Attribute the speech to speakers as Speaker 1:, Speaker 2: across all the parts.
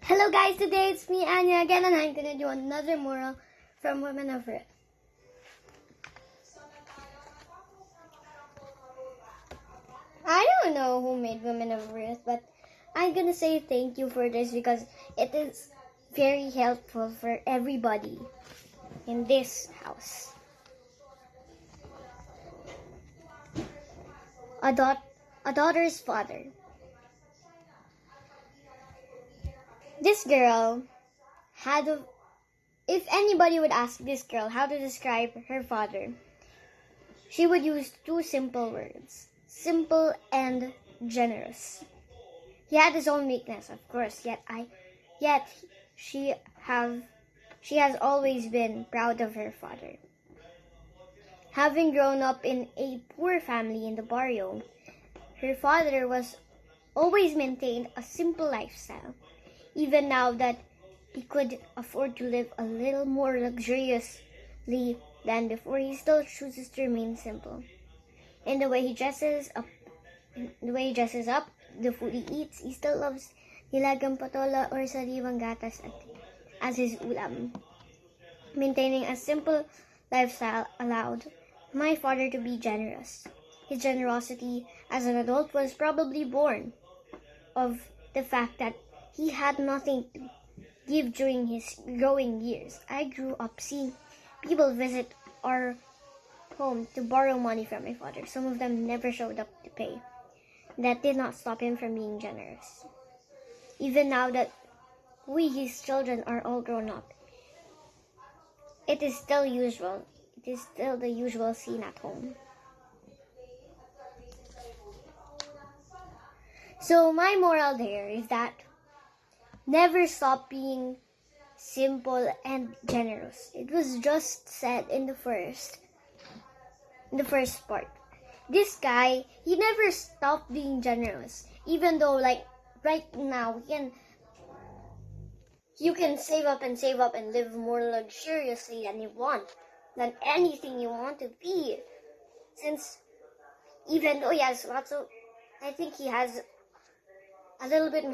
Speaker 1: Hello guys, today it's me Anya again and I'm gonna do another moral from Women of Earth. I don't know who made Women of Earth, but I'm gonna say thank you for this because it is very helpful for everybody in this house. A daughter's father. This girl if anybody would ask this girl how to describe her father, she would use two simple words: simple and generous. He had his own weakness, of course, yet she has always been proud of her father. Having grown up in a poor family in the barrio, her father was always maintained a simple lifestyle. Even now that he could afford to live a little more luxuriously than before, he still chooses to remain simple. In the way he dresses up, the food he eats, he still loves nilagang patola or sariwang gatas as his ulam. Maintaining a simple lifestyle allowed my father to be generous. His generosity as an adult was probably born of the fact that he had nothing to give during his growing years. I grew up seeing people visit our home to borrow money from my father. Some of them never showed up to pay. That did not stop him from being generous. Even now that we, his children, are all grown up, it is still usual. It is still the usual scene at home. So my moral there is that never stop being simple and generous. It was just said in the first part. This guy, he never stopped being generous. Even though right now you can save up and live more luxuriously than anything you want to be. Since even though he has I think he has a little bit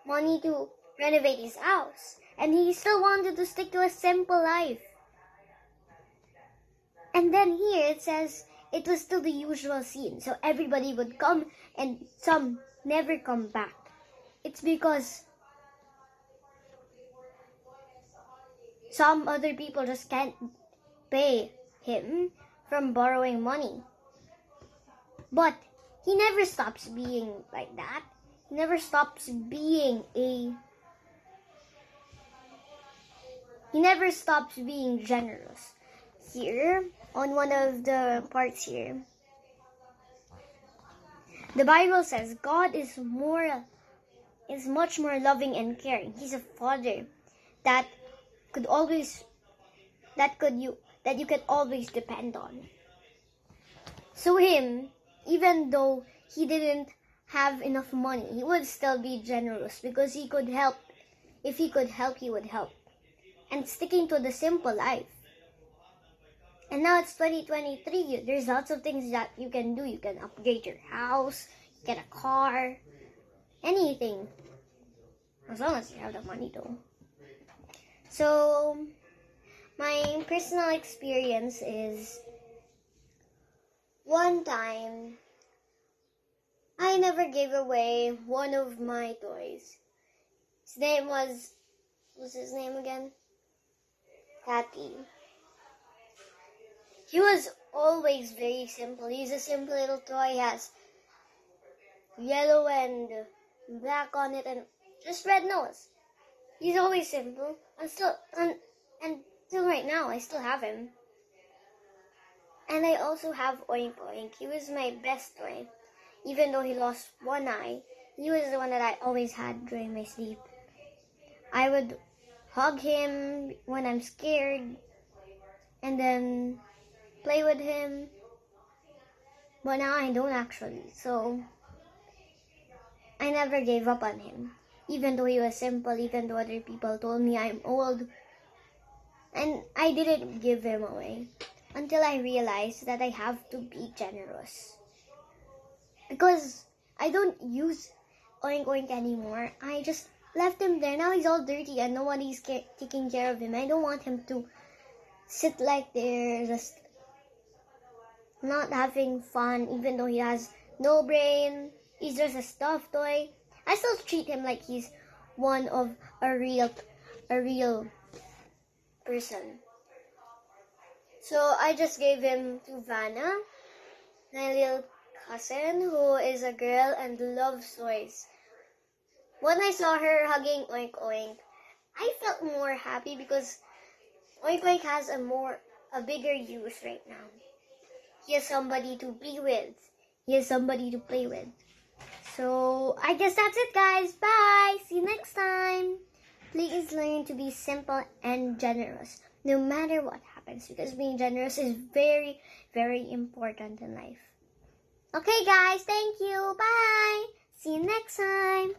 Speaker 1: money to renovate his house, and he still wanted to stick to a simple life. And then here it says it was still the usual scene, so everybody would come and some never come back. It's because some other people just can't pay him from borrowing money. But he never stops being like that. He never stops being generous. Here, on one of the parts here, the Bible says God is much more loving and caring. He's a father that you can always depend on. So him, even though he didn't have enough money, he would still be generous because he could help. If he could help, he would help. And sticking to the simple life. And now it's 2023. There's lots of things that you can do. You can upgrade your house, get a car, anything. As long as you have the money though. So, my personal experience is one time I never gave away one of my toys. His name what's his name again? Cathy. He was always very simple. He's a simple little toy. He has yellow and black on it and just red nose. He's always simple. Until right now, I still have him. And I also have Oink Oink. He was my best toy. Even though he lost one eye, he was the one that I always had during my sleep. I would hug him when I'm scared and then play with him. But now I don't actually. So I never gave up on him. Even though he was simple, even though other people told me I'm old. And I didn't give him away until I realized that I have to be generous. Because I don't use Oink Oink anymore. I just left him there. Now he's all dirty and nobody's taking care of him. I don't want him to sit like there, just not having fun, even though he has no brain. He's just a stuffed toy. I still treat him like he's one of a real person. So I just gave him to Vanna, my little cousin, who is a girl and loves toys. When I saw her hugging Oink Oink, I felt more happy because Oink Oink has a bigger use right now. He has somebody to be with. He has somebody to play with. So I guess that's it, guys. Bye. See you next time. Please learn to be simple and generous, no matter what happens, because being generous is very, very important in life. Okay, guys. Thank you. Bye. See you next time.